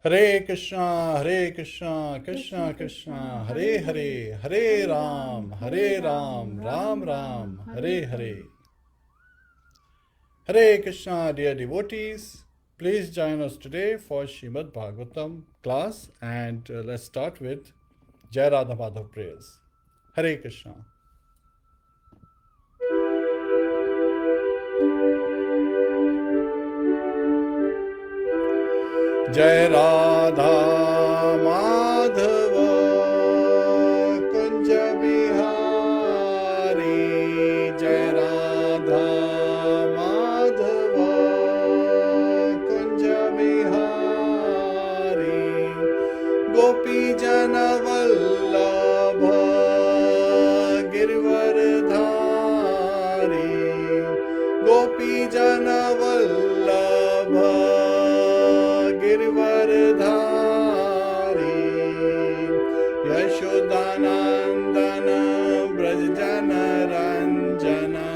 Hare Krishna, Krishna Krishna, Hare Hare, Hare Ram, Ram Ram, Hare Hare. Hare Krishna, dear devotees. Please join us today for Srimad Bhagavatam class, and let's start with Jai Radha Madhav prayers. Hare Krishna. Jai Radha Madhava Kunja Bihari, Jai Radha Madhava Kunja Bihari, Gopi Jana Vallabha Girvardhari, Gopi Jana Vallabha Girvardhari, Yashodanandana Brajjana Ranjana,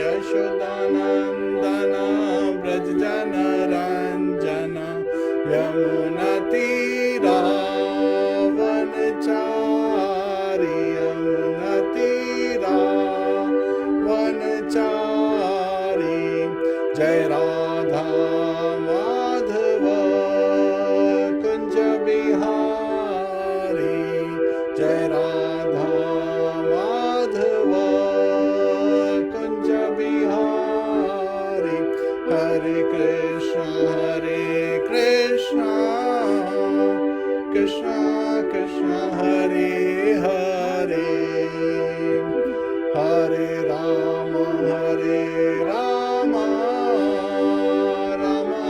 Yashodanandana Brajjana Ranjana, Yamunatira Vanachari, Yamunatira Vanachari, Jai Radha Madhava Kunja Bihari, Jai Radha Madhava Kunja Bihari, Hare Krishna, Krishna Krishna, Hare Hare, Hare Rama, Rama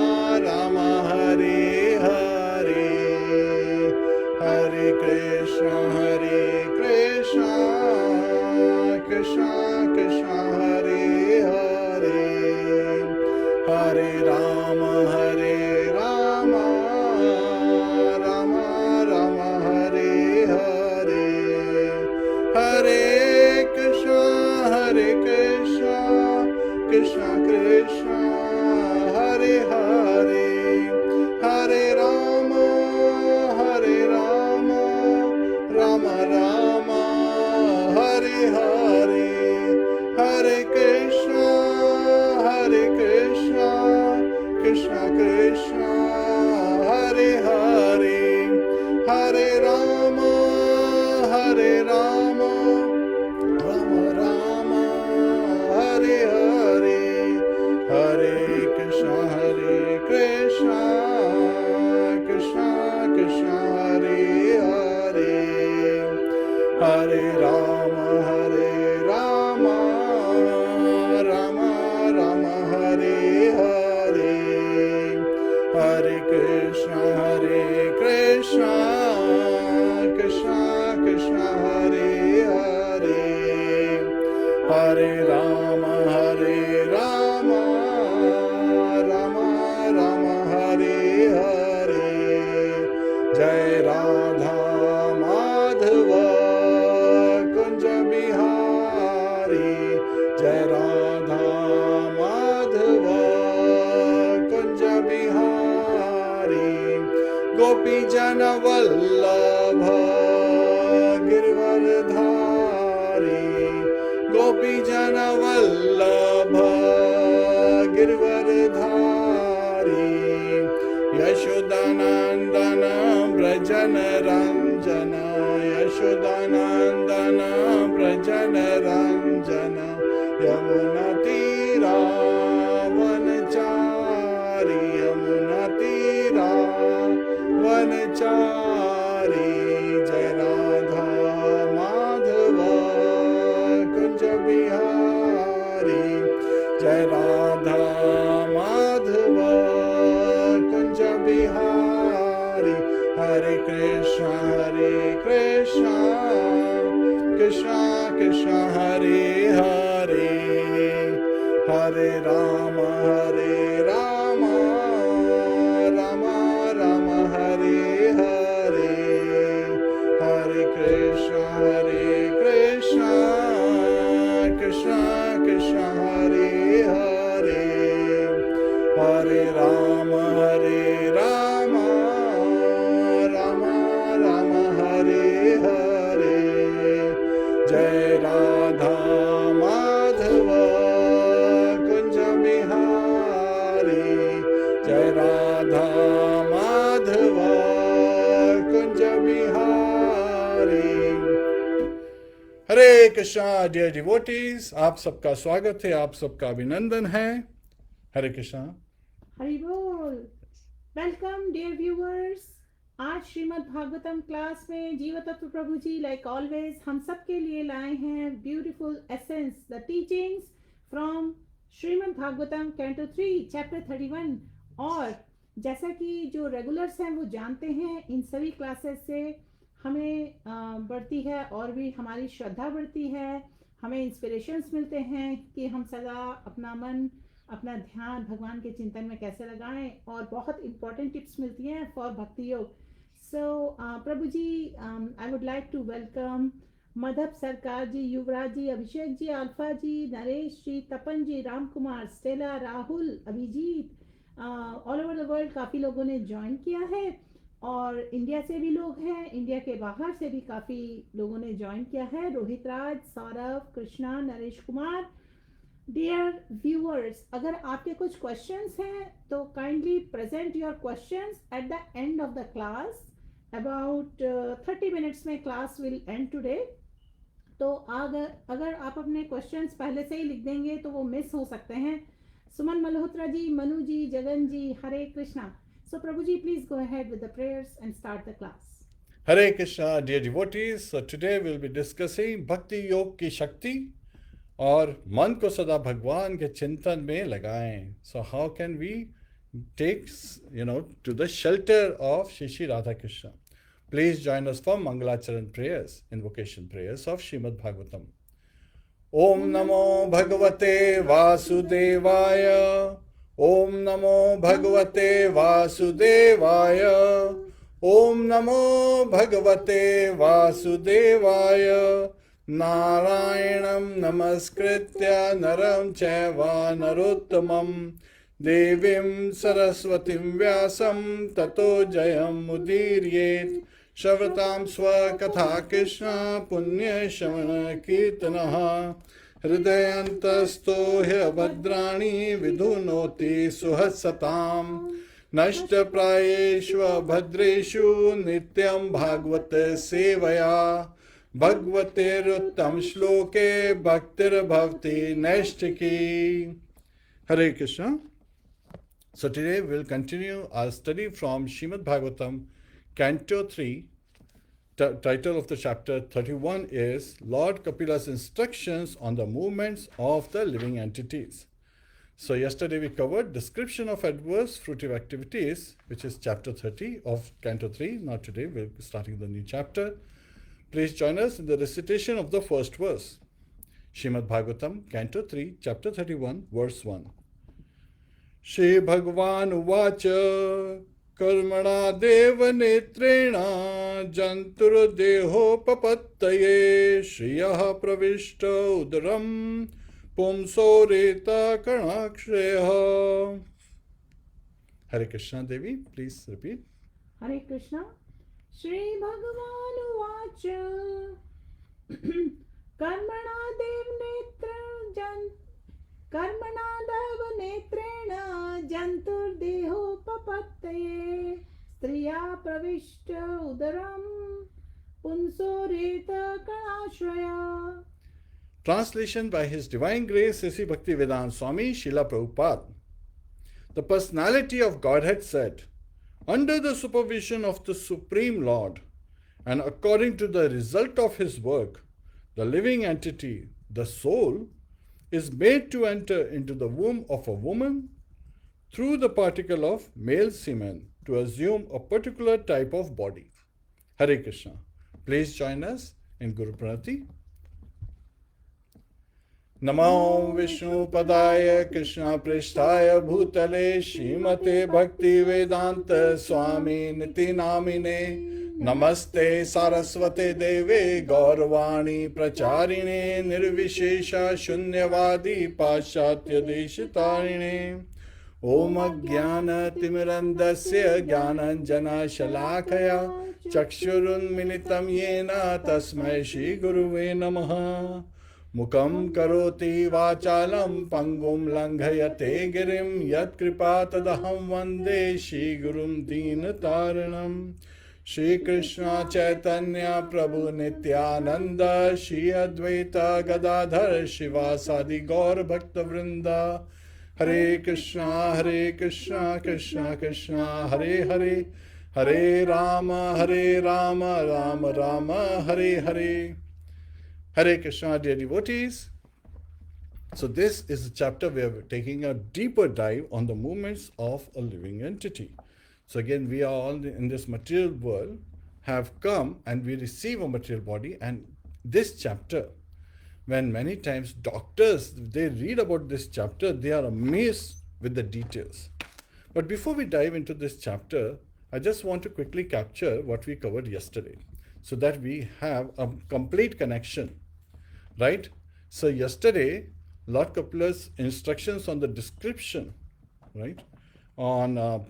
Rama, Hare Hare, Hare Krishna, Krishna Krishna, Hare Hare, Hare Rama, Rama Rama, Hare Hare, Hare Krishna, Krishna Krishna, Hare Hare, Hare Rama, Rama Rama, Hare Hare, Hare Krishna, Krishna Krishna, Hare Hare, Hare Rama, Rama Rama, Hare Hare, Hare Krishna, Krishna Krishna, Hare Hare, Hare Rama, Rama Rama, Hare Hare, Hare Krishna, Krishna Krishna, Hare Hare, Hare Rama, Rama Rama, Hare Hare, Jai Radha Madhava Kunja Bihari, Jai Radha Madhava Kunja Bihari, Gopi Jana Vallabha Girvardhari, Gopi Jana Vallabha Girvardhari, Yashodanandana Brajana Ranjana, Yashodanandana Brajana Ranjana, Yamunatira Vanachari, Yamunatira Vanachari, Jai Radha Madhava Kunja Bihari, Jai Radha Madhava Kunja Bihari, Hare Krishna, Krishna Krishna, Hare Hare, Hare Rama, Rama Rama, Hare Hare, Hare Krishna, Krishna Krishna, Hare Hare, Hare Rama, Krishna dear devotees, आप सबका स्वागत है, आप सबका अभिनंदन है। हरे कृष्णा। हरि बोल। Welcome dear viewers. आज श्रीमद् भागवतम क्लास में जीव तत्व प्रभु जी लाइक ऑलवेज हम सब के लिए लाए हैं beautiful essence, the teachings from Shrimad Bhagavatam canto 3 chapter 31। और जैसा कि जो रेगुलर्स हैं वो जानते हैं, इन सभी क्लासेस से हमें बढ़ती है और भी हमारी श्रद्धा बढ़ती है, हमें इंस्पिरेशंस मिलते हैं कि हम सदा अपना मन, अपना ध्यान भगवान के चिंतन में कैसे लगाएं, और बहुत इंपॉर्टेंट टिप्स मिलती हैं for Bhakti Yoga. So Prabhu ji, I would like to welcome Madhap Sarkar ji, Yuvraj ji, Abhishek ji, Alpha ji, Naresh ji, Tapan ji, Ram Kumar, Stella, Rahul, Abhijit, all over the world काफ़ी लोगों ने ज्वाइन किया है, और इंडिया से भी लोग हैं, इंडिया के बाहर से भी काफ़ी लोगों ने ज्वाइन किया है। रोहित राज, सौरभ, कृष्णा, नरेश कुमार। डियर व्यूअर्स, अगर आपके कुछ क्वेश्चंस हैं तो kindly present your questions at the end of the class. About 30 minutes में क्लास विल एंड टुडे। तो अगर आप अपने क्वेश्चंस पहले से ही लिख देंगे तो वो मिस हो सकते हैं। सुमन मल्होत्रा जी, मनु जी, जगन जी, हरे Krishna. So Prabhuji, please go ahead with the prayers and start the class. Hare Krishna dear devotees, so today we'll be discussing भक्ति योग की शक्ति और मन को सदा भगवान के चिंतन में लगाएं. So how can we take to the shelter of Shri Radha Krishna? Please join us for Mangalacharan prayers, invocation prayers of Srimad Bhagavatam. Om Namo Bhagavate Vasudevaya. Om Namo Bhagavate Vasudevaya. Om Namo Bhagavate Vasudevaya. Narayanam Namaskritya Naram Chaiva Narottamam Devim Saraswatim Vyasam Tato Jayam Mudiryet. Shavatam Swakatha Krishna Punya Shamana Kirtanaha Hridayantasto Bhadrani Vidhunoti Suhasatam Nashtaprayeshva Bhadreshu Nityam Bhagavata Sevaya Bhagavatiruttam Shloke Bhaktir Bhavti Nashtaki. Hare Krishna. So today we'll continue our study from Srimad Bhagavatam Canto 3. Title of the chapter 31 is Lord Kapila's instructions on the movements of the living entities. So yesterday we covered description of adverse fruitive activities, which is chapter 30 of Canto 3. Now today we're starting the new chapter. Please join us in the recitation of the first verse. Srimad Bhagavatam Canto 3 chapter 31 verse 1. Shri Bhagavan Uvacha कर्मणा देव नेत्रेण जंतुर्देहोपपत्तये श्रियः प्रविष्ट उदरम पुंसो रेता कर्णाक्षयः. हरे कृष्णा. देवी, please repeat. हरे कृष्णा. श्री भगवान उवाच कर्मणा देव नेत्रेण जंतुर्देहोपपत्तये स्त्रिया प्रविष्ट उदरम पुंसोरेत कणाश्रया. Translation by His Divine Grace Sri Bhaktivedanta Swami Srila Prabhupada. The personality of Godhead said, under the supervision of the Supreme Lord and according to the result of His work, the living entity, the soul, is made to enter into the womb of a woman through the particle of male semen to assume a particular type of body. Hare Krishna. Please join us in Guru Pranati. Namo Vishnu Padaya Krishna Pristhaya Bhutale Srimate Bhakti Vedanta Swami Niti Namine Namaste Saraswate Deve Gaurvani Pracharine Nirvishesha Shunyavadi Paschatya Deshitarine Om Jnana Timirandasya Jnananjana Shalakaya Chakshurun Militam Yena Tasmai Shri Guruve Namaha. Mukam karoti vachalam pangum langhayate girim yat kripa tadaham vande Shri Gurum deen taranam. Shri Krishna Chaitanya Prabhu Nityananda Shri Advaita Gadadhar Shiva Sadi Gaur Bhakta Vrinda Hare Krishna Krishna Krishna Hare Hare Hare Rama Rama Rama Hare Hare. Hare Krishna, dear devotees. So this is a chapter where we're taking a deeper dive on the movements of a living entity. So again, we are all in this material world, have come and we receive a material body, and this chapter, when many times doctors, they read about this chapter, they are amazed with the details. But before we dive into this chapter, I just want to quickly capture what we covered yesterday so that we have a complete connection, right? So yesterday, Lord Kapila's instructions on the description, right, on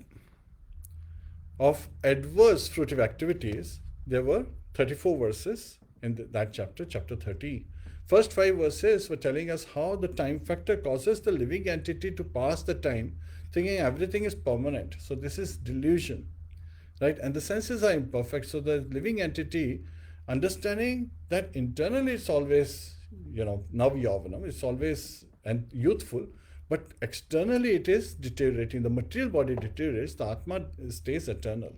of adverse fruitive activities, there were 34 verses in that chapter, chapter 30. First 5 verses were telling us how the time factor causes the living entity to pass the time thinking everything is permanent. So this is delusion, right? And the senses are imperfect. So the living entity, understanding that internally it's always, navyavanam, it's always and youthful, but externally it is deteriorating. The material body deteriorates, the Atma stays eternal,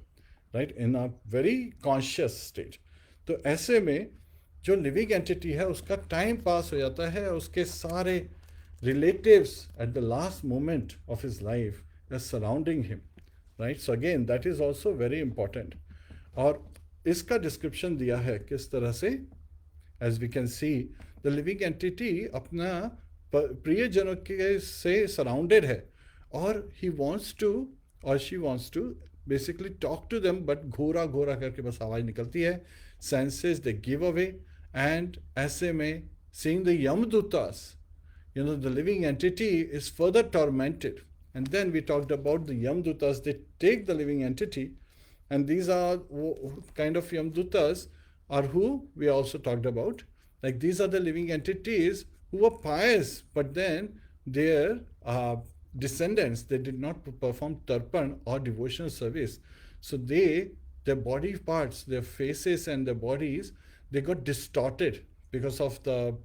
right? In a very conscious state. तो ऐसे में जो living entity है उसका time pass हो जाता है, उसके सारे relatives at the last moment of his life are surrounding him, right? So again, that is also very important. और इसका description दिया है किस तरह से, as we can see, the living entity अपना प्रियजनों के से surrounded है, और he wants to or she wants to basically talk to them, but घोरा घोरा करके बस आवाज निकलती है, senses they give away, and ऐसे में seeing the Yamdutas, the living entity is further tormented. And then we talked about the Yamdutas, they take the living entity, and these are kind of Yamdutas are who we also talked about. Like these are the living entities who were pious, but then their descendants, they did not perform tarpan or devotional service. So their body parts, their faces and their bodies, they got distorted because of the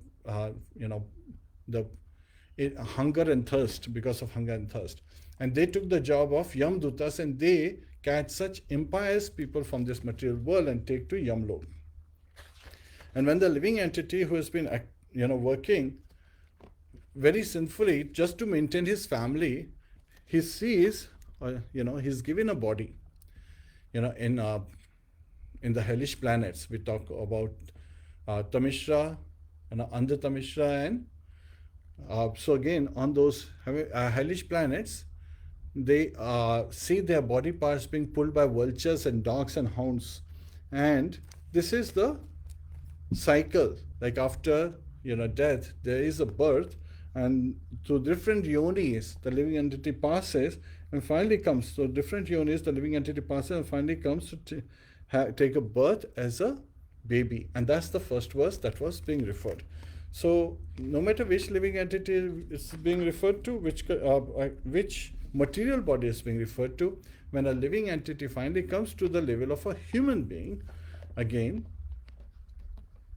hunger and thirst, because of hunger and thirst. And they took the job of Yamdutas, and they catch such impious people from this material world and take to Yamlok. And when the living entity who has been working very sinfully just to maintain his family, he sees, he's given a body, in the hellish planets. We talk about Tamishra, Andhra Tamishra, and so again, on those hellish planets, they see their body parts being pulled by vultures and dogs and hounds. And this is the cycle. Like after death, there is a birth, and through different yonis, the living entity passes and finally comes. So different yonis, the living entity passes and finally comes to take a birth as a baby. And that's the first verse that was being referred. So no matter which living entity is being referred to, which material body is being referred to, when a living entity finally comes to the level of a human being, again,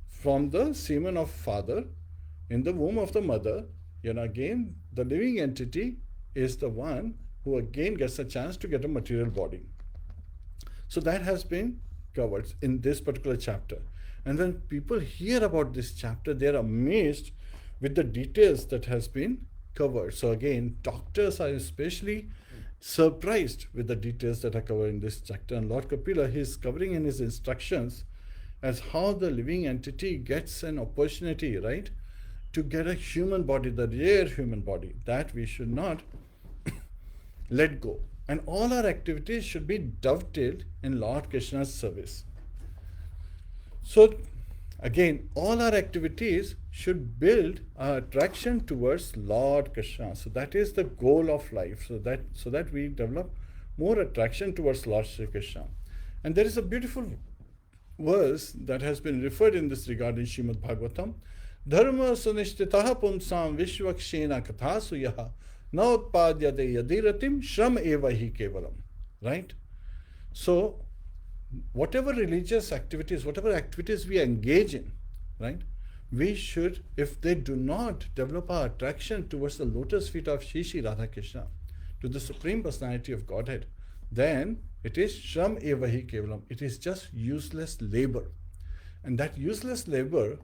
from the semen of father, in the womb of the mother, again, the living entity is the one who again gets a chance to get a material body. So that has been covered in this particular chapter. And when people hear about this chapter, they are amazed with the details that has been covered. So again, doctors are especially surprised with the details that are covered in this chapter. And Lord Kapila, he is covering in his instructions as how the living entity gets an opportunity, right, to get a human body, the rare human body, that we should not let go. And all our activities should be dovetailed in Lord Krishna's service. So again, all our activities should build our attraction towards Lord Krishna. So that is the goal of life, so that we develop more attraction towards Lord Shri Krishna. And there is a beautiful verse that has been referred in this regard in Srimad Bhagavatam. Dharma sunishtitaha pumsam vishvakshena katha suyaha na utpadyate yadiratim shram eva hi kevalam. Right? So whatever religious activities, whatever activities we engage in, right? We should, if they do not develop our attraction towards the lotus feet of Shri Shri Radha Krishna, to the Supreme Personality of Godhead, then it is Shram Evahi Kevalam. It is just useless labor. And that useless labor,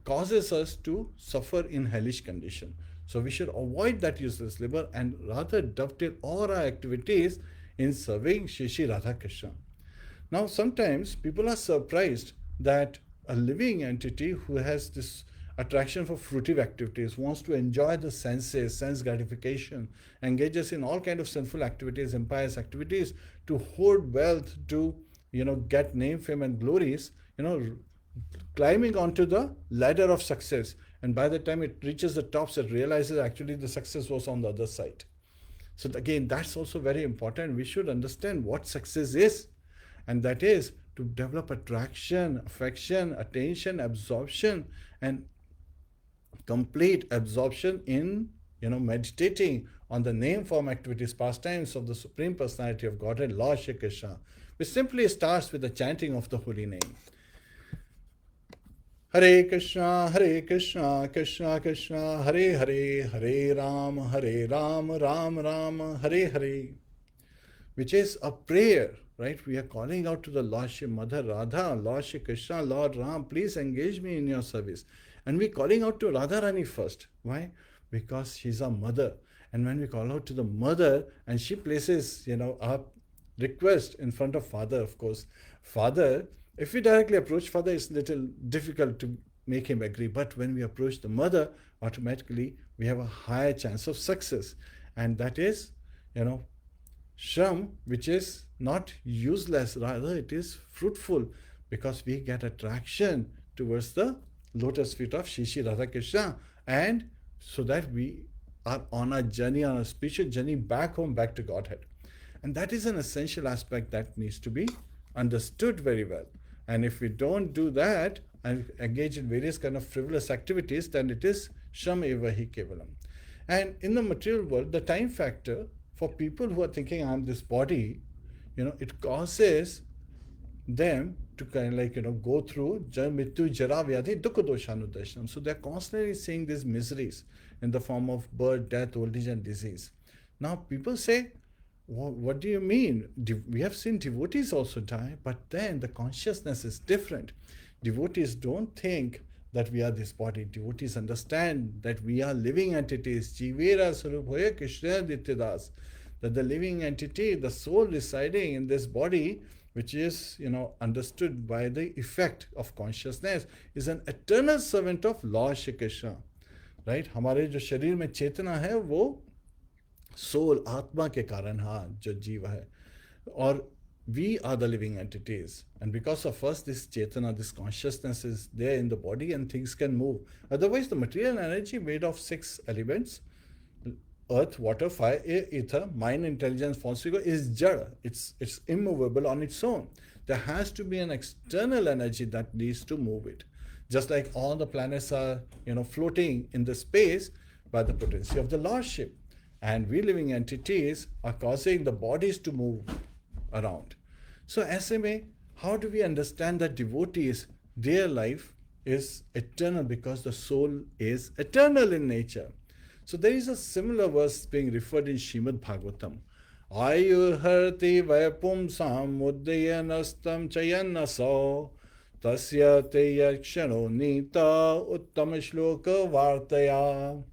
causes us to suffer in hellish condition. So we should avoid that useless labor and rather dovetail all our activities in serving Shri Shri Radha Krishna. Now, sometimes people are surprised that a living entity who has this attraction for fruitive activities, wants to enjoy the senses, sense gratification, engages in all kind of sinful activities, impious activities, to hoard wealth, to get name, fame, and glories, climbing onto the ladder of success. And by the time it reaches the tops, it realizes actually the success was on the other side. So again, that's also very important. We should understand what success is, and that is to develop attraction, affection, attention, absorption, and complete absorption in meditating on the name, form, activities, pastimes of the Supreme Personality of Godhead, Lord Shri Krishna, which simply starts with the chanting of the holy name. Hare Krishna, Krishna Krishna, Hare Hare, Hare Ram, Ram Ram, Hare Hare, which is a prayer, right? We are calling out to the Lord Shri Mother Radha, Lord Shri Krishna, Lord Ram, please engage me in your service. And we're calling out to Radharani first. Why? Because she's our mother. And when we call out to the mother, and she places, our request in front of Father, of course. Father, if we directly approach Father, it's a little difficult to make him agree. But when we approach the mother, automatically we have a higher chance of success. And that is, Shram, which is not useless, rather it is fruitful, because we get attraction towards the lotus feet of Shri Shri Radha Krishna, and so that we are on a journey, on a spiritual journey back home, back to Godhead. And that is an essential aspect that needs to be understood very well. And if we don't do that and engage in various kind of frivolous activities, then it is Shram Evahi Kevalam. And in the material world, the time factor for people who are thinking I'm this body, it causes them to kind of go through Mrityu Jara Vyadhi Dukha Doshanudarshanam. So they're constantly seeing these miseries in the form of birth, death, old age, and disease. Now people say, what do you mean? We have seen devotees also die, but then the consciousness is different. Devotees don't think that we are this body. Devotees understand that we are living entities. Jivera Sarubhoya Krishna Dityadas. That the living entity, the soul residing in this body, which is understood by the effect of consciousness, is an eternal servant of Lord Shri Krishna. Right? हमारे जो शरीर में चेतना है वो soul, आत्मा के कारण जो जीव है, और we are the living entities, and because of us this chetana, this consciousness is there in the body and things can move. Otherwise the material energy made of 6 elements, earth, water, fire, air, ether, mind, intelligence, false ego, is jada. It's immovable on its own. There has to be an external energy that needs to move it. Just like all the planets are floating in the space by the potency of the Lordship. And we living entities are causing the bodies to move around. So SMA, how do we understand that devotees, their life is eternal because the soul is eternal in nature? So there is a similar verse being referred in Srimad Bhagavatam. Ayurharti vayapumsam muddayanastam chayanaso tasya te yakshano nita uttama shloka vartaya.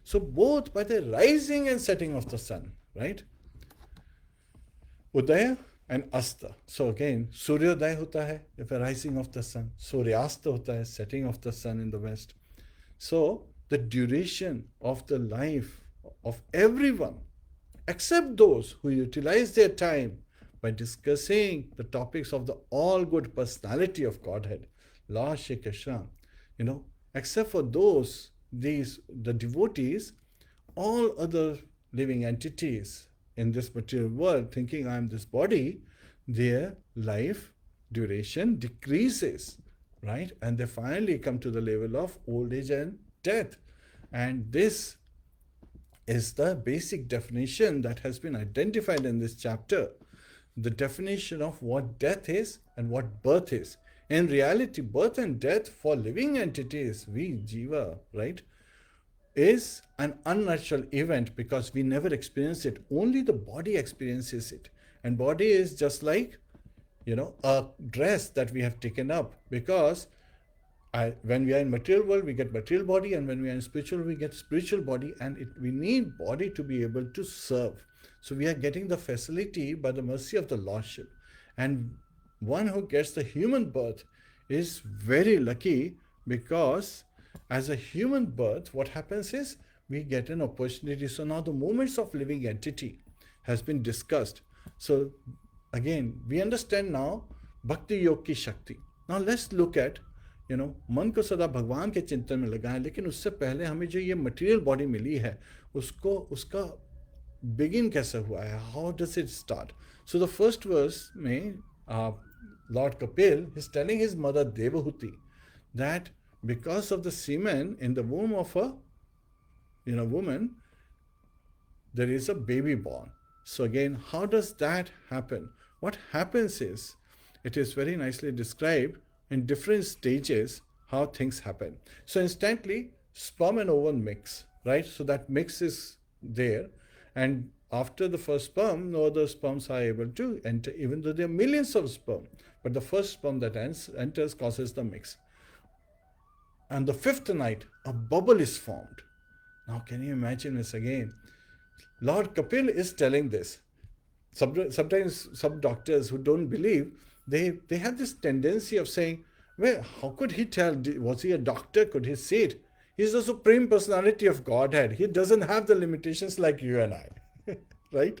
So both by the rising and setting of the sun, right? Udaya and Asta. So again, Suryodaya hota hai, if a rising of the sun. Suryasta hota hai, setting of the sun in the west. So the duration of the life of everyone, except those who utilize their time by discussing the topics of the all-good personality of Godhead, Lord Shri Krishna, except for those, the devotees, all other living entities in this material world, thinking I am this body, their life duration decreases, right? And they finally come to the level of old age and death. And this is the basic definition that has been identified in this chapter. the definition of what death is and what birth is. In reality, birth and death for living entities, we Jiva, right, is an unnatural event because we never experience it. Only the body experiences it. And body is just like, a dress that we have taken up, because when we are in material world, we get material body, and when we are in spiritual, we get spiritual body, and we need body to be able to serve. So we are getting the facility by the mercy of the Lordship. And one who gets the human birth is very lucky, because as a human birth, what happens is we get an opportunity. So now the moments of living entity has been discussed. So again, we understand now Bhakti Yog ki Shakti. Now let's look at, मन को सदा भगवान के चिंतन में लगाएं, लेकिन उससे पहले हमें जो ये मटेरियल बॉडी मिली है, उसका बिगिन कैसे हुआ है, how does it start. So the first verse में Lord Kapil is telling his mother Devahuti that because of the semen in the womb of a woman, there is a baby born. So again, how does that happen? What happens is, it is very nicely described in different stages how things happen. So instantly, sperm and ovum mix, right? So that mix is there, and after the first sperm, no other sperms are able to enter, even though there are millions of sperm. But the first sperm that enters causes the mix. And the fifth night, a bubble is formed. Now, can you imagine this again? Lord Kapil is telling this. Sometimes some doctors who don't believe, they have this tendency of saying, well, how could he tell? Was he a doctor? Could he see it? He's the Supreme Personality of Godhead. He doesn't have the limitations like you and I, right?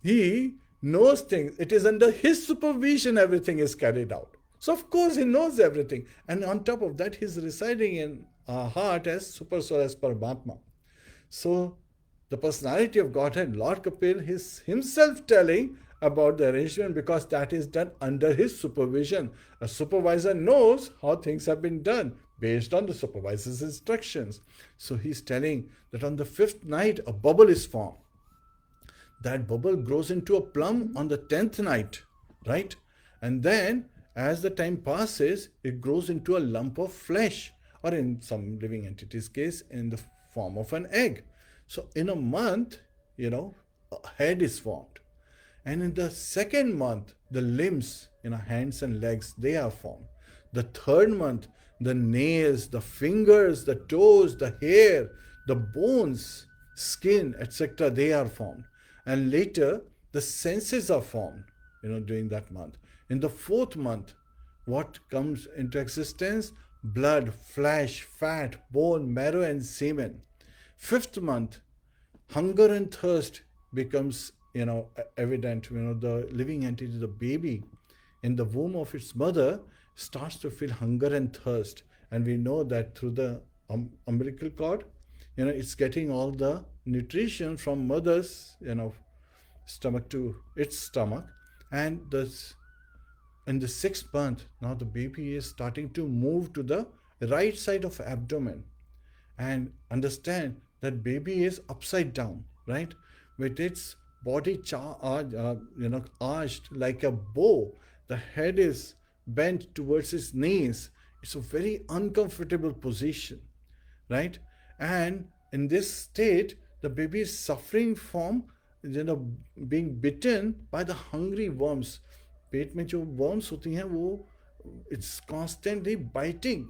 He knows things. It is under his supervision everything is carried out. So of course he knows everything. And on top of that, he's residing in our heart as Super Soul, as Paramatma. So the personality of Godhead, Lord Kapil, is himself telling about the arrangement, because that is done under his supervision. A supervisor knows how things have been done based on the supervisor's instructions. So he's telling that on the fifth night, a bubble is formed. That bubble grows into a plum on the 10th night, right? And then as the time passes, it grows into a lump of flesh, or in some living entity's case, in the form of an egg. So in a month, a head is formed. And in the second month, the limbs, hands and legs, they are formed. The third month, the nails, the fingers, the toes, the hair, the bones, skin, etc., they are formed. And later, the senses are formed, during that month. In the fourth month, what comes into existence? Blood, flesh, fat, bone, marrow, and semen. Fifth month, hunger and thirst becomes, evident. The living entity, the baby, in the womb of its mother, starts to feel hunger and thirst. And we know that through the umbilical cord, it's getting all the nutrition from mother's, stomach to its stomach. And thus, in the sixth month, now the baby is starting to move to the right side of abdomen. And understand that baby is upside down, right? With its body arched like a bow. The head is bent towards its knees. It's a very uncomfortable position, right? And in this state, the baby is suffering from, being bitten by the hungry worms. पेट में जो worms होती हैं, वो it's constantly biting.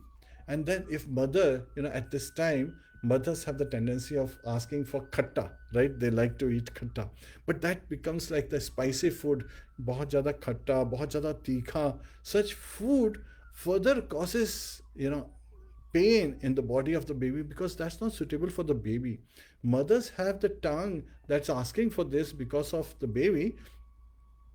And then if mother, at this time, mothers have the tendency of asking for khatta, right? They like to eat khatta. But that becomes like the spicy food. बहुत ज़्यादा खट्टा, बहुत ज़्यादा तीखा. Such food further causes, pain in the body of the baby, because that's not suitable for the baby. Mothers have the tongue that's asking for this because of the baby,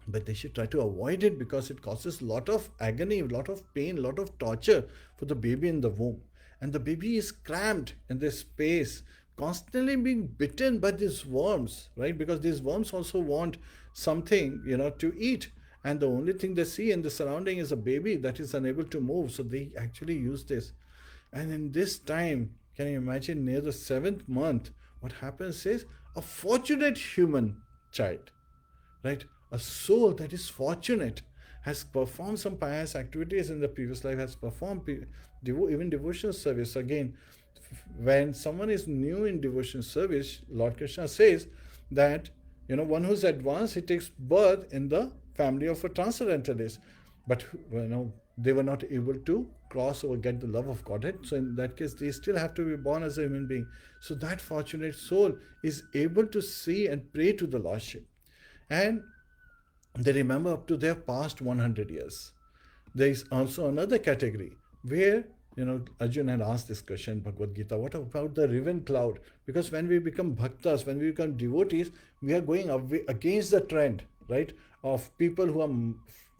but they should try to avoid it, because it causes a lot of agony, a lot of pain, a lot of torture for the baby in the womb. And the baby is cramped in this space, constantly being bitten by these worms, right? Because these worms also want something, to eat. And the only thing they see in the surrounding is a baby that is unable to move. So they actually use this. And in this time, can you imagine, near the 7th month, what happens is a fortunate human child, right? a soul that is fortunate, has performed some pious activities in the previous life, has performed even devotional service. Again, when someone is new in devotional service, Lord Krishna says that, one who's advanced, he takes birth in the family of a transcendentalist. But, they were not able to cross or get the love of Godhead. So in that case, they still have to be born as a human being. So that fortunate soul is able to see and pray to the Lordship. And they remember up to their past 100 years. There is also another category where, Arjun had asked this question, Bhagavad Gita, what about the riven cloud? Because when we become bhaktas, when we become devotees, we are going away against the trend, right, of people who are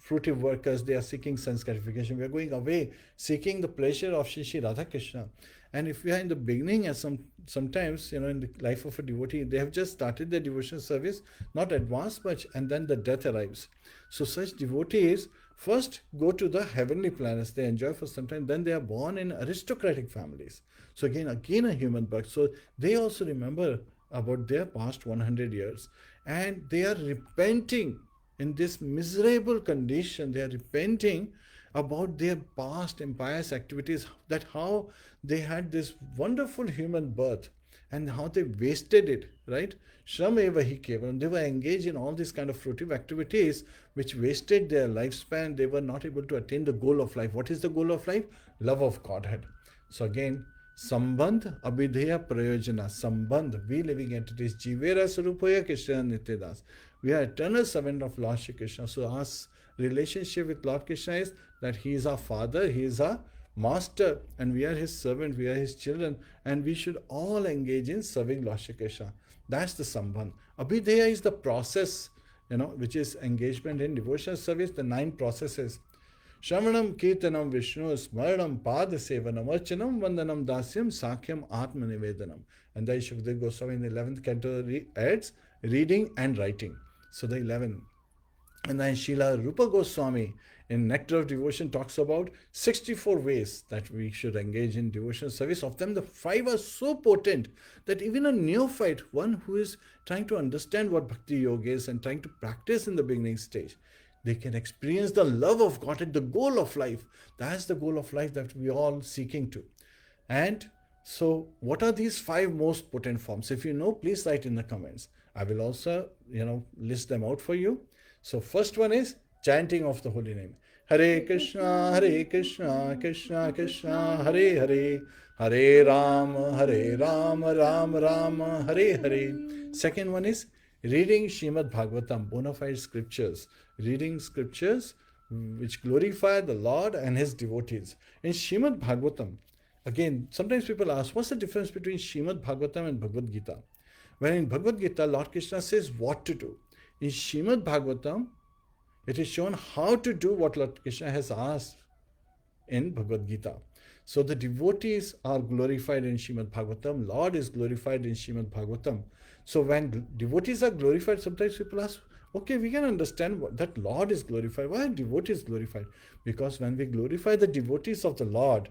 fruitive workers. They are seeking sense gratification. We are going away, seeking the pleasure of Shri Radha Krishna. And if we are in the beginning, and sometimes, in the life of a devotee, they have just started their devotional service, not advanced much, and then the death arrives. So such devotees first go to the heavenly planets. They enjoy for some time. Then they are born in aristocratic families. So again a human birth. So they also remember about their past 100 years. And they are repenting in this miserable condition. They are repenting about their past impious activities, that how they had this wonderful human birth and how they wasted it, right? Shram eva hi kevalam. They were engaged in all these kind of fruitive activities which wasted their lifespan. They were not able to attain the goal of life. What is the goal of life? Love of Godhead. So again, Sambandh Abhidheya Prayojana. Sambandh, we living entities. Jivera Sarupaya Krishna Nityadas. We are eternal servant of Lord Shri Krishna. So our relationship with Lord Krishna is that He is our Father, He is our Master, and we are His servant, we are His children, and we should all engage in serving Lord Shri Krishna. That's the Sambandh. Abhidheya is the process, which is engagement in devotional service, the 9 processes. Shravanam, Kirtanam, Vishnu, Smaranam, Pada Sevanam, Archanam, Vandanam, Dasyam, Sakhyam, Atma Nivedanam. And then Shukdev Goswami in the 11th canto adds reading and writing. So the 11. And then Srila Rupa Goswami in Nectar of Devotion talks about 64 ways that we should engage in devotional service. Of them, the 5 are so potent that even a neophyte, one who is trying to understand what Bhakti Yoga is and trying to practice in the beginning stage, they can experience the love of God at the goal of life. That's the goal of life that we are all seeking to. And so what are these 5 most potent forms? If you know, please write in the comments. I will also, list them out for you. So first one is chanting of the holy name. Hare Krishna, Krishna Krishna, Hare Hare, Hare Ram, Ram Ram, Hare Hare. Second one is reading Srimad Bhagavatam, bona fide scriptures. Reading scriptures which glorify the Lord and His devotees. In Srimad Bhagavatam, again, sometimes people ask, what's the difference between Srimad Bhagavatam and Bhagavad Gita? When in Bhagavad Gita, Lord Krishna says what to do. In Srimad Bhagavatam, it is shown how to do what Lord Krishna has asked in Bhagavad Gita. So the devotees are glorified in Srimad Bhagavatam. Lord is glorified in Srimad Bhagavatam. So when devotees are glorified, sometimes people ask, okay, we can understand that Lord is glorified. Why are devotees glorified? Because when we glorify the devotees of the Lord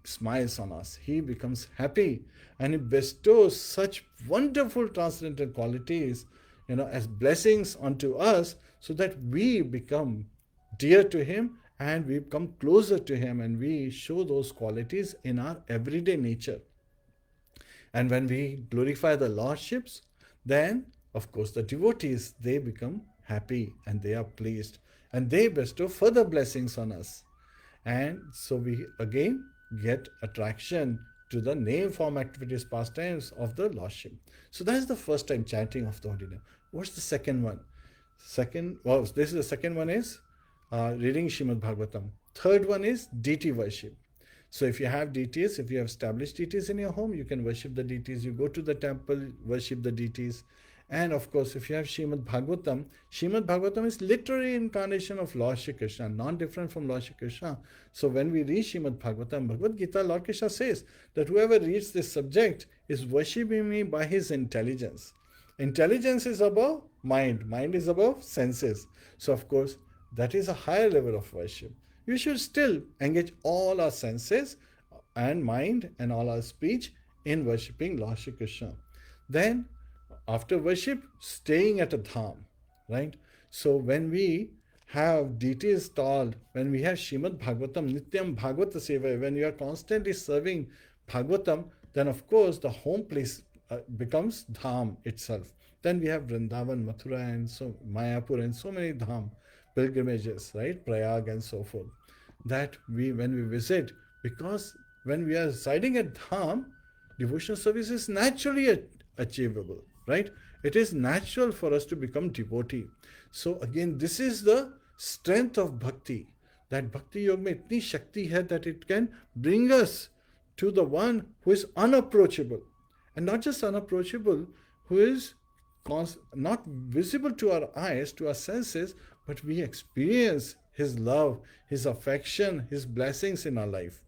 smiles on us. He becomes happy and He bestows such wonderful transcendental qualities, as blessings unto us, so that we become dear to Him and we come closer to Him, and we show those qualities in our everyday nature. And when we glorify the Lordships, then of course the devotees, they become happy and they are pleased and they bestow further blessings on us. And so we again get attraction to the name, form, activities, pastimes of the Lordship. So that is the first time chanting of the holy name. What's the second one? This is the second one is reading Srimad Bhagavatam. Third one is deity worship. So if you have deities, if you have established deities in your home, you can worship the deities. You go to the temple, worship the deities. And of course, if you have Srimad Bhagavatam is literary incarnation of Lord Shri Krishna, non-different from Lord Shri Krishna. So when we read Srimad Bhagavatam, Bhagavad Gita, Lord Krishna says that whoever reads this subject is worshipping me by his intelligence. Intelligence is above mind. Mind is above senses. So of course, that is a higher level of worship. You should still engage all our senses and mind and all our speech in worshipping Lord Shri Krishna. Then, after worship, staying at a dham. right? So when we have deities installed, when we have Shrimad Bhagavatam, Nityam Bhagavata Seva, when you are constantly serving Bhagavatam, then of course the home place becomes Dham itself. Then we have Vrindavan, Mathura, and so Mayapur, and so many Dham pilgrimages, right? Prayag and so forth. That when we visit, because when we are residing at Dham, devotional service is naturally achievable, right? It is natural for us to become devotee. So again, this is the strength of bhakti. That bhakti yoga mein itni shakti hai that it can bring us to the one who is unapproachable. And not just unapproachable, who is not visible to our eyes, to our senses, but we experience his love, his affection, his blessings in our life.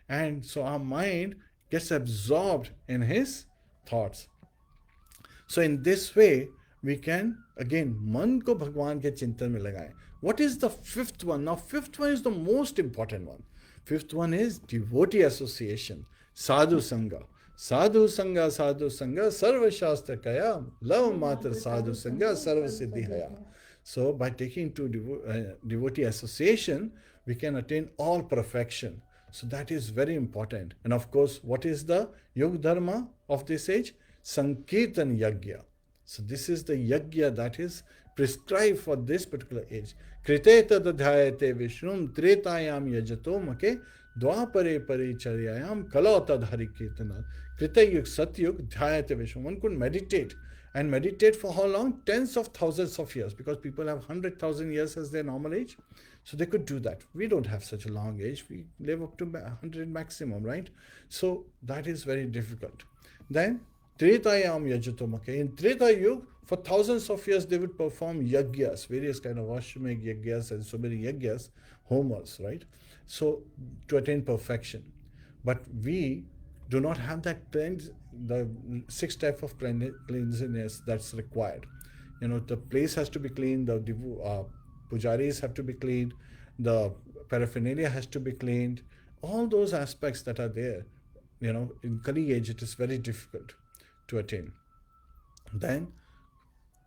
And so our mind gets absorbed in his thoughts. So in this way, we can again मन को भगवान के चिंतन में लगाएं. What is the fifth one? Now, fifth one is the most important one. Fifth one is devotee association, sadhu sangha. Sadhu sangha, sarva shastra kaya, love matra sadhu sangha, sarva siddhi haya. So by taking to devotee association, we can attain all perfection. So that is very important. And of course, what is the Yug Dharma of this age? Sankirtan Yagya. So this is the Yagya that is prescribed for this particular age. Krite tadadhyayate vishrum tretayam yajato make dwapare paricharyayam kalotadhari kirtana. Krita Yug Satyug dhyayate vishrum. One could meditate. And meditate for how long? Tens of thousands of years, because people have 100,000 years as their normal age. So they could do that. We don't have such a long age. We live up to 100 maximum, right? So that is very difficult. Then, Tretayam Yajatomake. In Treta Yuga, for thousands of years, they would perform yagyas, various kind of Ashwamedh yagyas and so many yagyas, homers, right? So, to attain perfection. But we do not have that the 6 types of cleanliness that's required. The place has to be clean, the pujaris have to be cleaned, the paraphernalia has to be cleaned. All those aspects that are there, in Kali age, it is very difficult to attain. Then,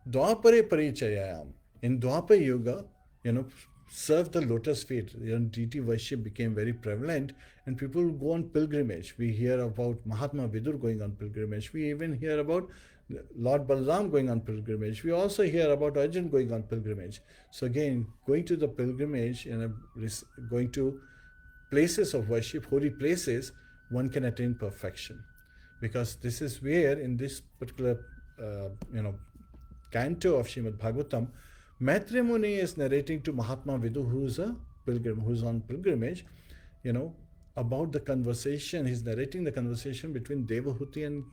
Dwapare Parichayayam. In Dwapara Yuga, serve the lotus feet. Deity worship became very prevalent, and people go on pilgrimage. We hear about Mahatma Vidur going on pilgrimage. We even hear about Lord Balaram going on pilgrimage. We also hear about Arjun going on pilgrimage. So again, going to the pilgrimage and going to places of worship, holy places, one can attain perfection. Because this is where, in this particular, canto of Srimad Bhagavatam, Maitreya Muni is narrating to Mahatma Vidu, who's a pilgrim, who's on pilgrimage, about the conversation. He's narrating the conversation between Devahuti and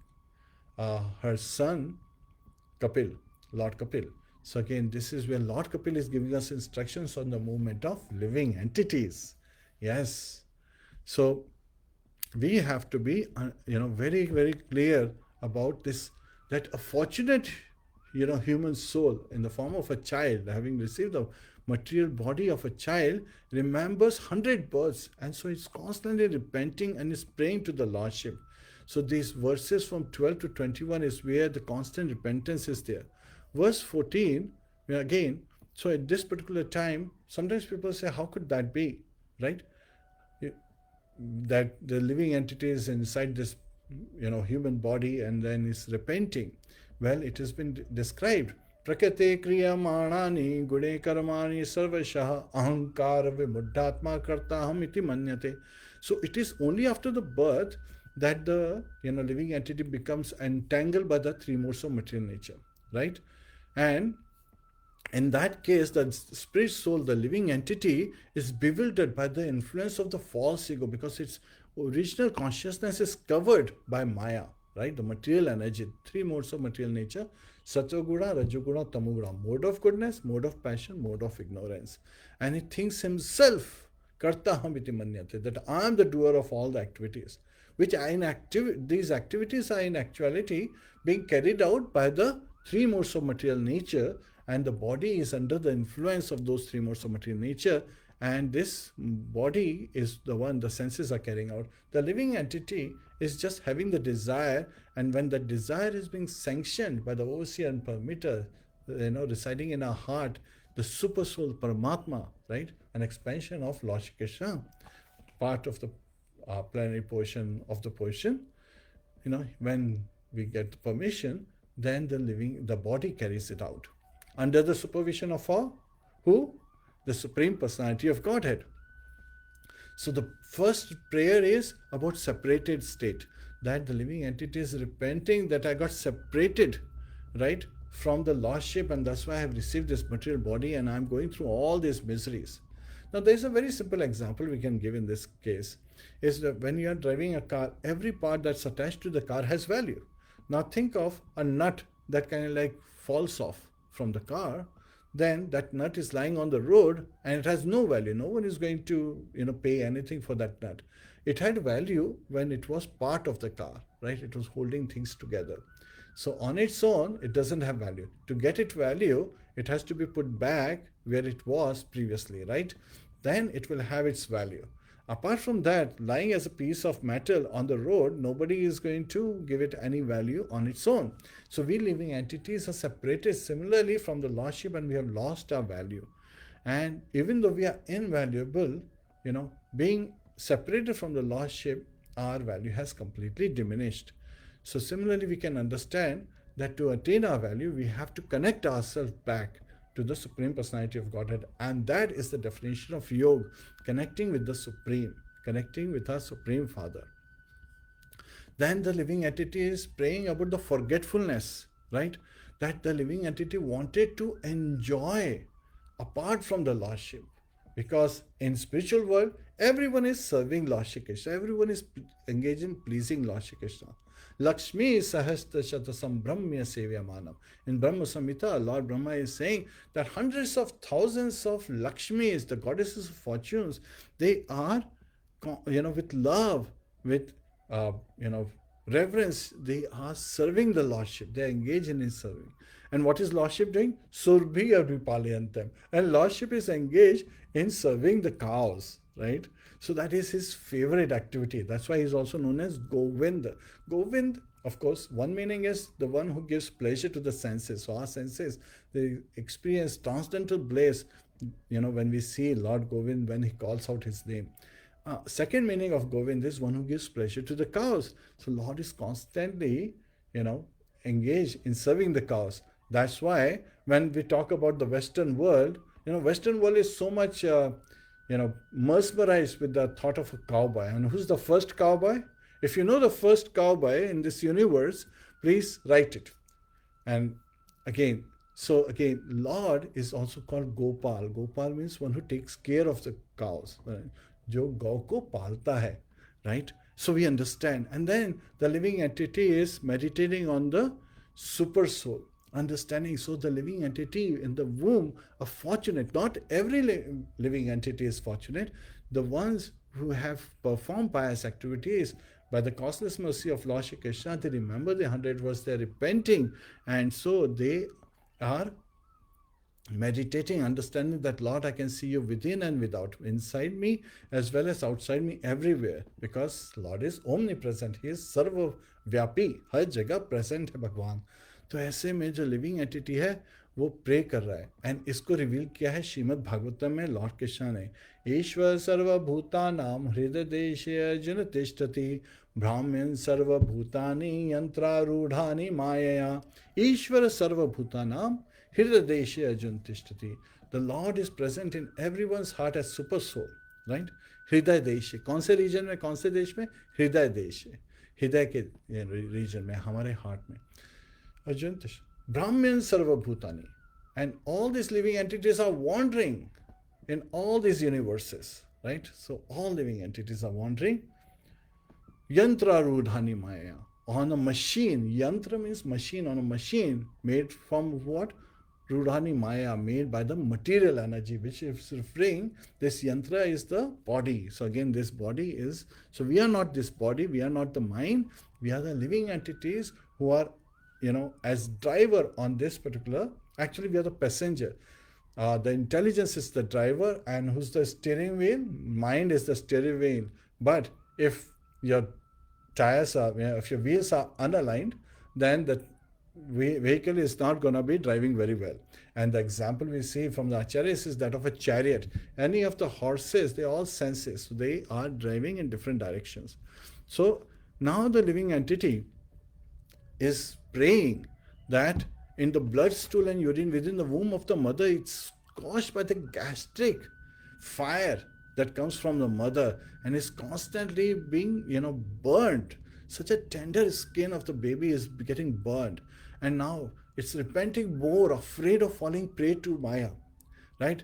her son, Kapil, Lord Kapil. So again, this is where Lord Kapil is giving us instructions on the movement of living entities. Yes. So we have to be, very, very clear about this, that a fortunate, human soul in the form of a child, having received the material body of a child, remembers 100 births, and so it's constantly repenting and is praying to the Lordship. So these verses from 12 to 21 is where the constant repentance is there. Verse 14, again, so at this particular time, sometimes people say, how could that be, right? That the living entity is inside this, human body and then is repenting. Well, it has been described. Prakate kriyamanani gune karmani sarvashah ahankara vimuddhatma kartaham iti manyate. So it is only after the birth that the living entity becomes entangled by the 3 modes of material nature, right? And in that case, the spirit soul, the living entity, is bewildered by the influence of the false ego, because its original consciousness is covered by Maya, right? The material energy, 3 modes of material nature: Sattva-guna, Rajoguna, Tamoguna, mode of goodness, mode of passion, mode of ignorance. And he thinks himself, Kartaham iti manyate, that I am the doer of all the activities, which are these activities are in actuality being carried out by the 3 modes of material nature, and the body is under the influence of those 3 modes of material nature, and this body is the one the senses are carrying out. The living entity is just having the desire, and when the desire is being sanctioned by the overseer and permitter, residing in our heart, the super soul, Paramatma, right? An expansion of Lord Shri Krishna, part of the plenary portion of the portion. When we get the permission, then the body carries it out under the supervision of who? The Supreme Personality of Godhead. So the first prayer is about separated state, that the living entity is repenting that I got separated, right, from the Lordship, and that's why I have received this material body and I'm going through all these miseries. Now there's a very simple example we can give in this case, is that when you are driving a car, every part that's attached to the car has value. Now think of a nut that kind of like falls off from the car. Then that nut is lying on the road and it has no value. No one is going to pay anything for that nut. It had value when it was part of the car, right? It was holding things together. So on its own, it doesn't have value. To get it value, it has to be put back where it was previously, right? Then it will have its value. Apart from that, lying as a piece of metal on the road, nobody is going to give it any value on its own. So we living entities are separated similarly from the Lordship, and we have lost our value. And even though we are invaluable, being separated from the Lordship, our value has completely diminished. So similarly, we can understand that to attain our value, we have to connect ourselves back to the Supreme Personality of Godhead. And that is the definition of yoga, connecting with the Supreme, connecting with our Supreme Father. Then the living entity is praying about the forgetfulness, right? That the living entity wanted to enjoy apart from the Lordship. Because in spiritual world, everyone is serving Lord Shri Krishna. Everyone is engaged in pleasing Lord Shri Krishna. Lakshmi sahastra shatasam brahmya sevya manam. In Brahma Samhita, Lord Brahma is saying that hundreds of thousands of Lakshmis, the goddesses of fortunes, they are, with love, with, reverence, they are serving the Lordship. They are engaged in serving. And what is Lordship doing? Surbhi Abhipalayantam. And Lordship is engaged in serving the cows, right? So that is his favorite activity. That's why he's also known as Govind. Govind, of course, one meaning is the one who gives pleasure to the senses. So our senses, they experience transcendental bliss, when we see Lord Govind, when he calls out his name. Second meaning of Govind is one who gives pleasure to the cows. So Lord is constantly, engaged in serving the cows. That's why when we talk about the Western world, Western world is so much, mesmerized with the thought of a cowboy. And who's the first cowboy? If you know the first cowboy in this universe, please write it. And again, Lord is also called Gopal. Gopal means one who takes care of the cows. Jo gau ko palta hai, right? So we understand. And then the living entity is meditating on the super soul, understanding. So the living entity in the womb are fortunate. Not every living entity is fortunate. The ones who have performed pious activities, by the causeless mercy of Lord Shri Krishna, they remember the 100 verse, they are repenting, and so they are meditating, understanding that Lord, I can see you within and without, inside me as well as outside me, everywhere, because Lord is omnipresent. He is sarva vyapi, हर जगह present है भगवान. तो ऐसे में जो living entity है वो pray कर रहा है, एंड इसको रिवील किया है श्रीमद् भागवतम में लॉर्ड कृष्ण ने. ईश्वर सर्वभूतानां हृदय देशे अर्जुन तिष्ठति, ब्राह्मण सर्वभूतानि यंत्रारूढ़ानि मायया. ईश्वर सर्वभूतानां हृदय देशे अर्जुन तिष्ठति. The Lord is present in everyone's heart as super soul, right? हृदय देश, कौन से रीजन में, कौन से देश में? हृदय देश, हृदय के रीजन में, हमारे हार्ट में. अर्जुन तिष्ठति. Brahmin Sarvabhutani. And all these living entities are wandering in all these universes, right? So all living entities are wandering. Yantra Rudhani Maya. On a machine. Yantra means machine. On a machine made from what? Rudhani Maya, made by the material energy, which is referring, this yantra is the body. So again, this body is, so we are not this body, we are not the mind, we are the living entities who are, as driver on this particular, actually we are the passenger. The intelligence is the driver, and who's the steering wheel? Mind is the steering wheel. But if your tires are, if your wheels are unaligned, then the vehicle is not going to be driving very well. And the example we see from the acharyas is that of a chariot. Any of the horses, they all senses. So they are driving in different directions. So now the living entity is praying that in the blood, stool and urine within the womb of the mother, it's caused by the gastric fire that comes from the mother and is constantly being, burned. Such a tender skin of the baby is getting burned. And now it's repenting more, afraid of falling prey to Maya, right?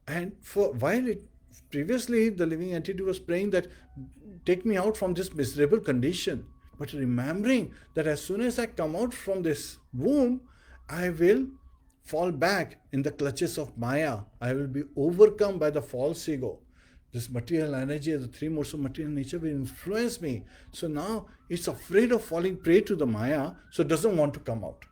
And for while it previously the living entity was praying that take me out from this miserable condition, but remembering that as soon as I come out from this womb, I will fall back in the clutches of Maya. I will be overcome by the false ego. This material energy, the three modes of material nature will influence me. So now it's afraid of falling prey to the Maya, so it doesn't want to come out.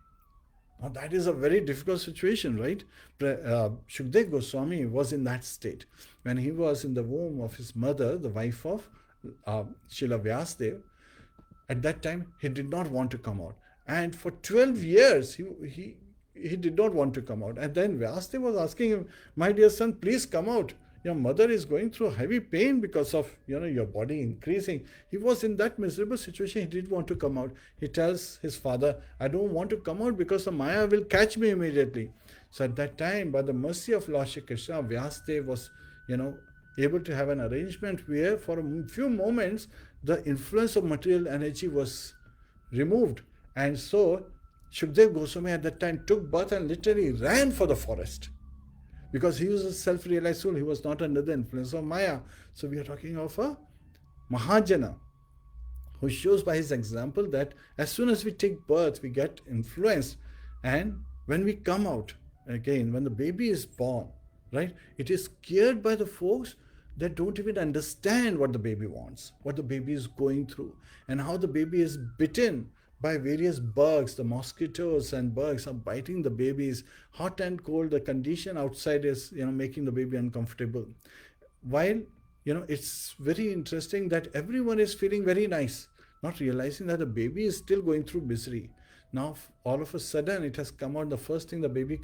Now that is a very difficult situation, right? Shukdev Goswami was in that state. When he was in the womb of his mother, the wife of Srila Vyasadeva, at that time he did not want to come out. And for 12 years he did not want to come out. And then Vyasadeva was asking him, my dear son, please come out. Your mother is going through heavy pain because of your body increasing. He was in that miserable situation. He didn't want to come out. He tells his father, I don't want to come out because the Maya will catch me immediately. So at that time, by the mercy of Lord Shri Krishna, Vyasadeva was able to have an arrangement where for a few moments the influence of material energy was removed. And so Shukdev Goswami at that time took birth and literally ran for the forest. Because he was a self-realized soul, he was not under the influence of Maya. So we are talking of a Mahajana who shows by his example that as soon as we take birth, we get influenced. And when we come out, again, when the baby is born, right, it is cared by the folks that don't even understand what the baby wants, what the baby is going through, and how the baby is bitten by various bugs. The mosquitoes and bugs are biting the babies, hot and cold. The condition outside is making the baby uncomfortable. While it's very interesting that everyone is feeling very nice, not realizing that the baby is still going through misery. Now all of a sudden it has come out. The first thing the baby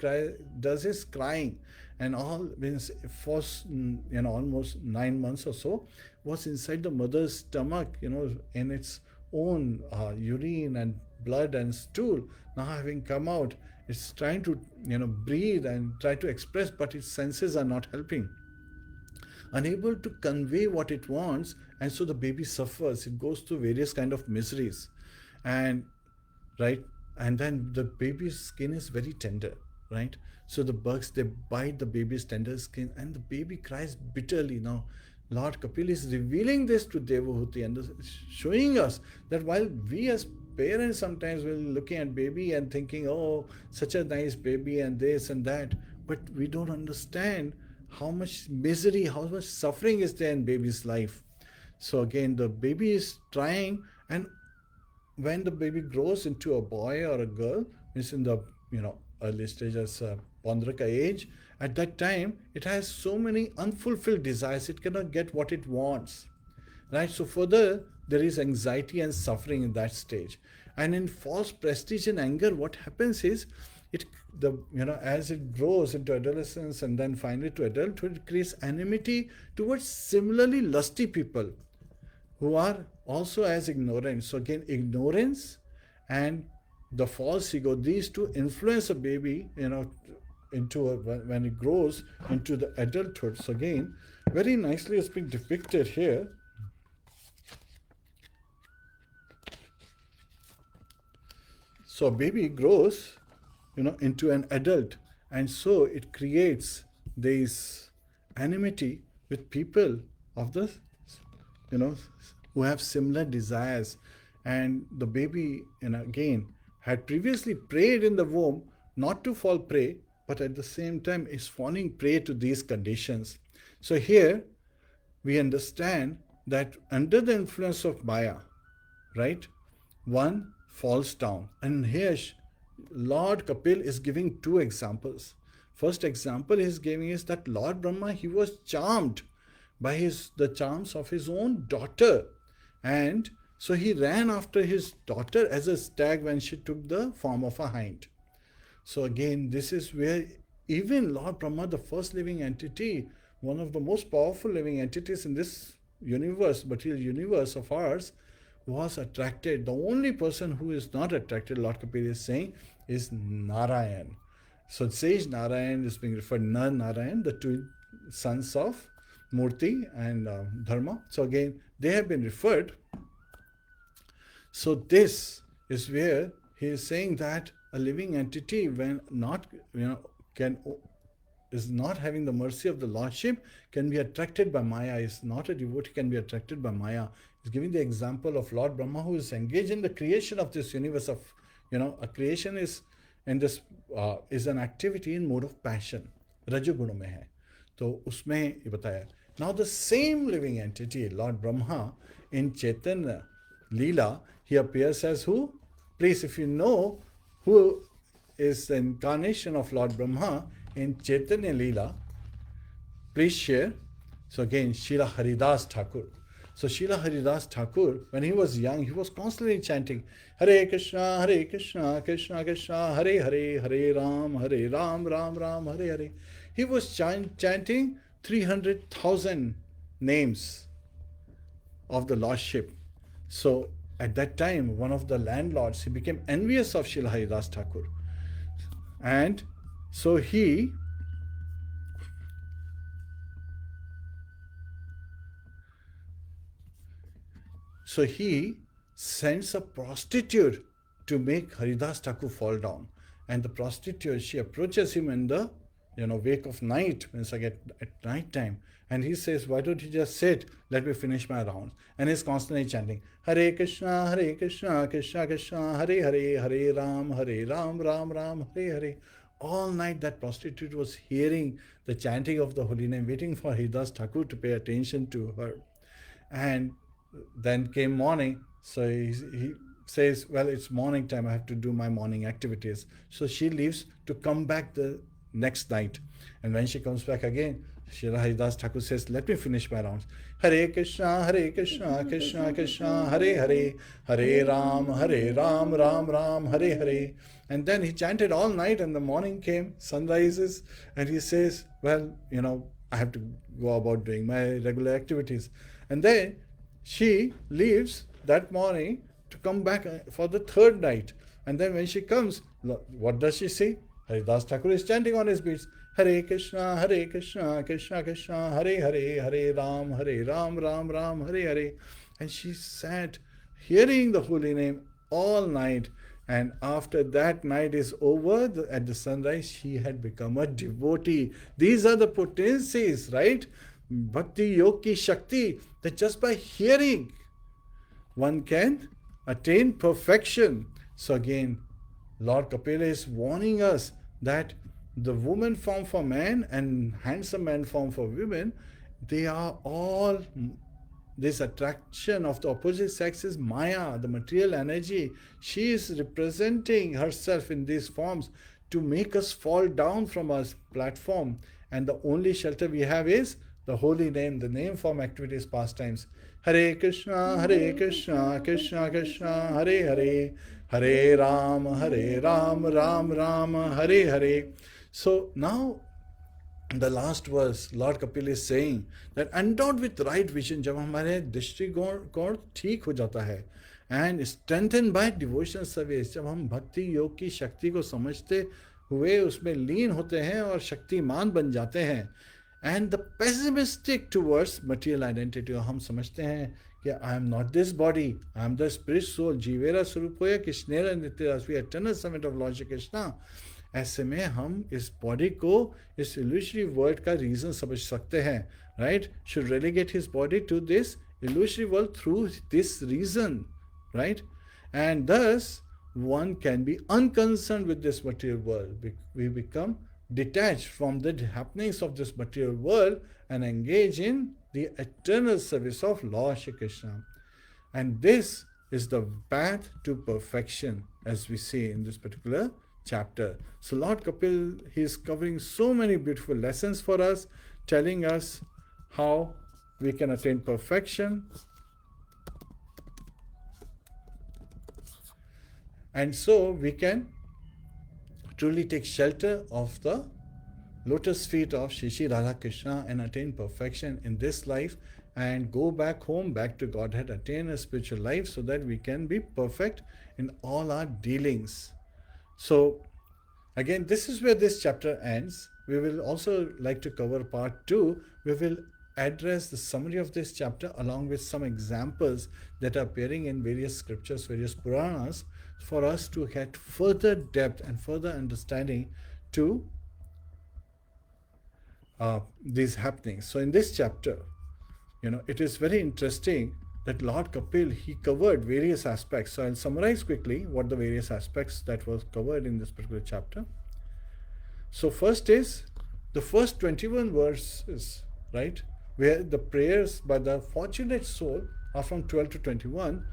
does is crying, and all means for almost 9 months or so was inside the mother's stomach, in its own urine and blood and stool. Now having come out, it's trying to breathe and try to express, but its senses are not helping, unable to convey what it wants. And so the baby suffers. It goes through various kind of miseries, and then the baby's skin is very tender, right? So the bugs, they bite the baby's tender skin and the baby cries bitterly. Now Lord Kapila is revealing this to Devahuti and showing us that while we as parents sometimes will looking at baby and thinking, oh, such a nice baby and this and that, but we don't understand how much misery, how much suffering is there in baby's life. So again, the baby is trying, and when the baby grows into a boy or a girl, means in the early stages, Pandraka age, at that time, it has so many unfulfilled desires, it cannot get what it wants, right? So further, there is anxiety and suffering in that stage. And in false prestige and anger, what happens is, as it grows into adolescence and then finally to adulthood, it creates enmity towards similarly lusty people who are also as ignorant. So again, ignorance and the false ego, these two influence a baby, when it grows into the adulthood. So again, very nicely it's been depicted here. So a baby grows, into an adult, and so it creates this enmity with people of the, who have similar desires. And the baby, again, had previously prayed in the womb not to fall prey, but at the same time is falling prey to these conditions. So here we understand that under the influence of Maya, right, one falls down. And here Lord Kapil is giving two examples. First example he is giving is that Lord Brahma, he was charmed by the charms of his own daughter. And So he ran after his daughter as a stag when she took the form of a hind. So again, this is where even Lord Brahma, the first living entity, one of the most powerful living entities in this universe, material universe of ours, was attracted. The only person who is not attracted, Lord Kapila is saying, is Narayan. So Sage Narayan is being referred, Narayan, the two sons of Murti and Dharma. So again, they have been referred. So this is where he is saying that a living entity, when not, is not having the mercy of the Lordship, can be attracted by Maya. Is not a devotee, can be attracted by Maya. He's giving the example of Lord Brahma, who is engaged in the creation of this universe of, a creation is, and this is an activity in mode of passion. Rajagun mein hai. तो उसमें ये बताया. Now the same living entity, Lord Brahma, in Chaitanya Leela, he appears as who? Please, if you know who is the incarnation of Lord Brahma in Chaitanya Leela, please share. So again, Srila Haridas Thakur. So Srila Haridas Thakur, when he was young, he was constantly chanting Hare Krishna, Krishna Krishna, Hare Hare, Hare Ram, Ram Ram, Hare Hare. He was chanting 300,000 names of the Lordship. So at that time, one of the landlords, he became envious of Srila Haridas Thakur. And so he sends a prostitute to make Haridas Thakur fall down. And the prostitute, she approaches him in the wake of night, when it's like at night time. And he says, why don't you just sit? Let me finish my rounds. And he's constantly chanting, Hare Krishna, Krishna Krishna, Hare Hare, Hare Ram, Ram Ram, Hare Hare. All night that prostitute was hearing the chanting of the holy name, waiting for Haridas Thakur to pay attention to her. And then came morning, so he says, well, it's morning time, I have to do my morning activities. So she leaves to come back the next night. And when she comes back again, Srila Haridas Thakur says, let me finish my rounds. Hare Krishna, Krishna Krishna, Hare Hare, Hare Ram, Ram Ram, Hare Hare. And then he chanted all night, and the morning came, sun rises, and he says, well, I have to go about doing my regular activities. And then she leaves that morning to come back for the third night. And then when she comes, what does she say? Haridas Thakur is chanting on his beats. Hare Krishna, Krishna Krishna, Hare Hare, Hare Ram, Ram Ram, Hare Hare. And she sat hearing the holy name all night. And after that night is over, at the sunrise, she had become a devotee. These are the potencies, right? Bhakti Yogi Shakti, that just by hearing, one can attain perfection. So again, Lord Kapila is warning us that the woman form for man and handsome man form for women, they are all, this attraction of the opposite sex is Maya, the material energy. She is representing herself in these forms to make us fall down from our platform. And the only shelter we have is the holy name, the name, form, activities, pastimes. Hare Krishna, Krishna Krishna, Hare Hare, Hare Ram, Ram Ram, Hare Hare. So now the last verse, Lord Kapila is saying that endowed with right vision, जब हमारे दृष्टिकोण ठीक हो जाता है, and strengthened by devotional service, जब हम भक्ति योग की शक्ति को समझते हुए उसमें लीन होते हैं और शक्तिमान बन जाते हैं, and the pessimistic towards material identity, हम समझते हैं कि I am not this body, I am the spirit soul, जीवेरा स्वरूप होया कृष्णेरा नित्यदास, we eternal summit of Lord Shri Krishna. ऐसे में हम इस बॉडी को इस illusory world का रीजन समझ सकते हैं, right? Should relegate his body to this illusory world through this reason, right? And thus one can be unconcerned with this material world. We become detached from the happenings of this material world and engage in the eternal service of Lord Shri Krishna. And this is the path to perfection, as we see in this particular chapter. So Lord Kapil, he is covering so many beautiful lessons for us, telling us how we can attain perfection. And so we can truly take shelter of the lotus feet of Shri Shri Radha Krishna and attain perfection in this life and go back home, back to Godhead, attain a spiritual life so that we can be perfect in all our dealings. So, again, this is where this chapter ends. We will also like to cover part 2. We will address the summary of this chapter along with some examples that are appearing in various scriptures, various Puranas, for us to get further depth and further understanding to these happenings. So in this chapter, it is very interesting that Lord Kapil, he covered various aspects. So I'll summarize quickly what the various aspects that was covered in this particular chapter. So first is the first 21 verses, right, where the prayers by the fortunate soul are from 12 to 21.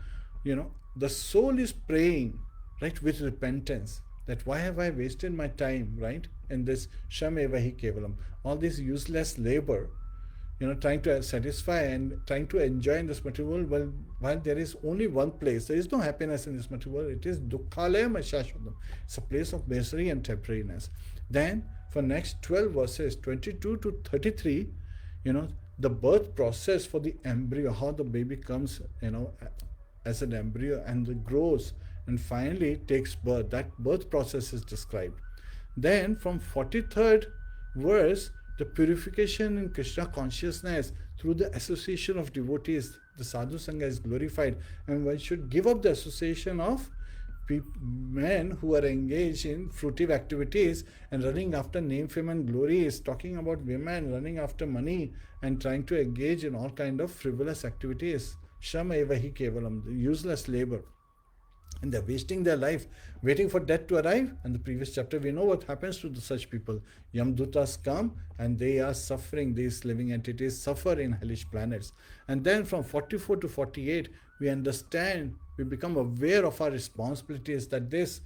The soul is praying, right, with repentance, that why have I wasted my time, right, in this shamevahi kevalam, all this useless labor, trying to satisfy and trying to enjoy in this material world, while there is only one place. There is no happiness in this material world. It is dukkhalayam ashashvatam. It's a place of misery and temporariness. Then for next 12 verses, 22 to 33, the birth process for the embryo, how the baby comes, as an embryo and grows and finally takes birth. That birth process is described. Then from 43rd verse, the purification in Krishna consciousness through the association of devotees, the sadhu sangha is glorified, and one should give up the association of men who are engaged in fruitive activities and running after name, fame and glory, is talking about women running after money and trying to engage in all kind of frivolous activities. Shama evahi kevalam, the useless labor. And they're wasting their life waiting for death to arrive. And the previous chapter, we know what happens to such people. Yamdutas come and they are suffering. These living entities suffer in hellish planets. And then from 44 to 48, we understand, we become aware of our responsibilities, that this,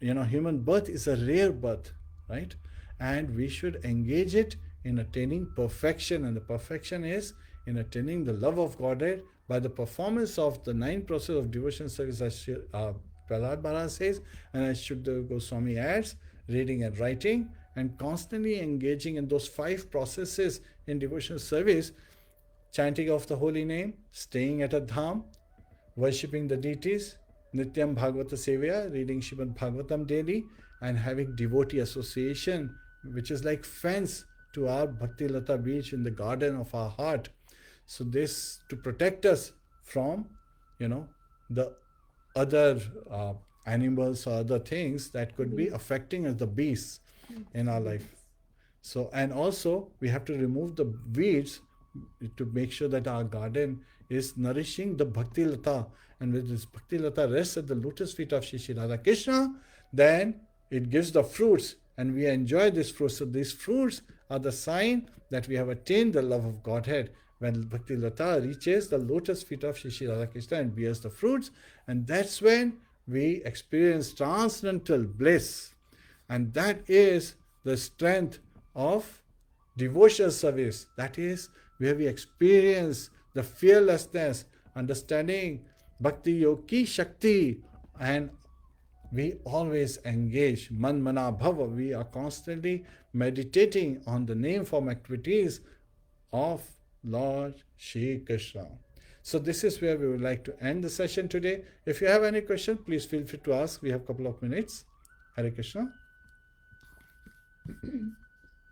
human birth is a rare birth, right? And we should engage it in attaining perfection. And the perfection is in attaining the love of Godhead by the performance of the 9 process of devotion service, as Prahlad Maharaj says, and as Shukdev Goswami adds, reading and writing, and constantly engaging in those 5 processes in devotional service: chanting of the holy name, staying at a dham, worshipping the deities, Nityam Bhagavata Sevaya, reading Srimad Bhagavatam daily, and having devotee association, which is like fence to our Bhakti Lata beach in the garden of our heart. So this to protect us from, the other animals or other things that could be affecting us, the beasts in our life. So, and also we have to remove the weeds to make sure that our garden is nourishing the Bhakti Lata. And when this Bhakti Lata rests at the lotus feet of Shri Shri Radha Krishna, then it gives the fruits and we enjoy these fruits. So these fruits are the sign that we have attained the love of Godhead. When Bhakti Lata reaches the lotus feet of Shri Shri Radha Krishna and bears the fruits, and that's when we experience transcendental bliss. And that is the strength of devotional service. That is where we experience the fearlessness, understanding Bhakti Yogi Shakti, and we always engage Man Mana Bhava. We are constantly meditating on the name form activities of Lord Shri Krishna. So this is where we would like to end the session today. If you have any question, please feel free to ask. We have a couple of minutes. Hare Krishna.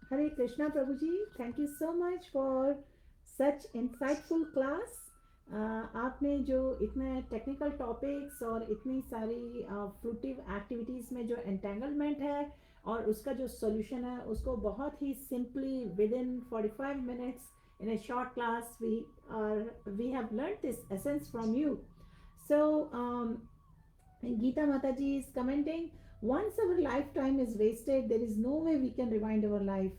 Hare Krishna, Prabhuji. Thank you so much for such insightful class. आपने जो इतने technical topics और इतनी सारी fruitive activities में जो entanglement है और उसका जो सॉल्यूशन है, उसको बहुत ही simply within 45 minutes in a short class we have learned this essence from you. So Geeta Mataji is commenting, once our lifetime is wasted, there is no way we can rewind our life.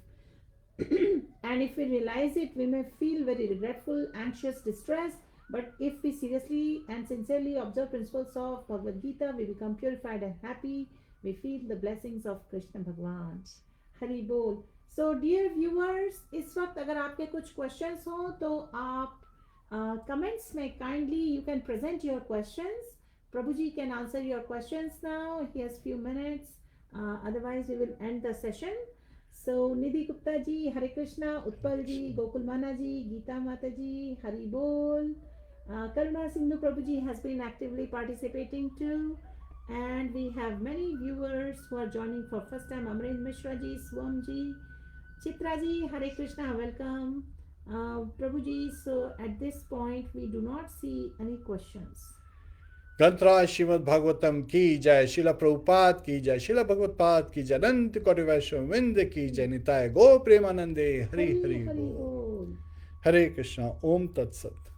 And if we realize it, we may feel very regretful, anxious, distressed. But if we seriously and sincerely observe principles of Bhagavad Gita, we become purified and happy. We feel the blessings of Krishna Bhagwan. Hari Bol. So dear viewers, इस वक्त अगर आपके कुछ questions हो तो आप comments में kindly you can present your questions. Prabhuji can answer your questions now. He has few minutes. Otherwise, we will end the session. So, Nidhi Gupta ji, Hare Krishna, Utpal ji, Gokul Mana ji, Geeta Mata ji, Hari Bol. Karuna Sindhu Prabhuji has been actively participating too. And we have many viewers who are joining for first time. Amrind Mishra ji, Swam ji, Chitra ji, Hare Krishna, welcome. Prabhuji, so at this point we do not see any questions. ग्रंथराज Shrimad Bhagavatam की जय, शिला प्रभुपाद की जय, शिला भगवतपाद की जय, अनंत कोटि वैष्णव वृंद की जय, निताय गो प्रेमानंदे, हरि हरि बोल। हरे कृष्णा। ओम तत्सत।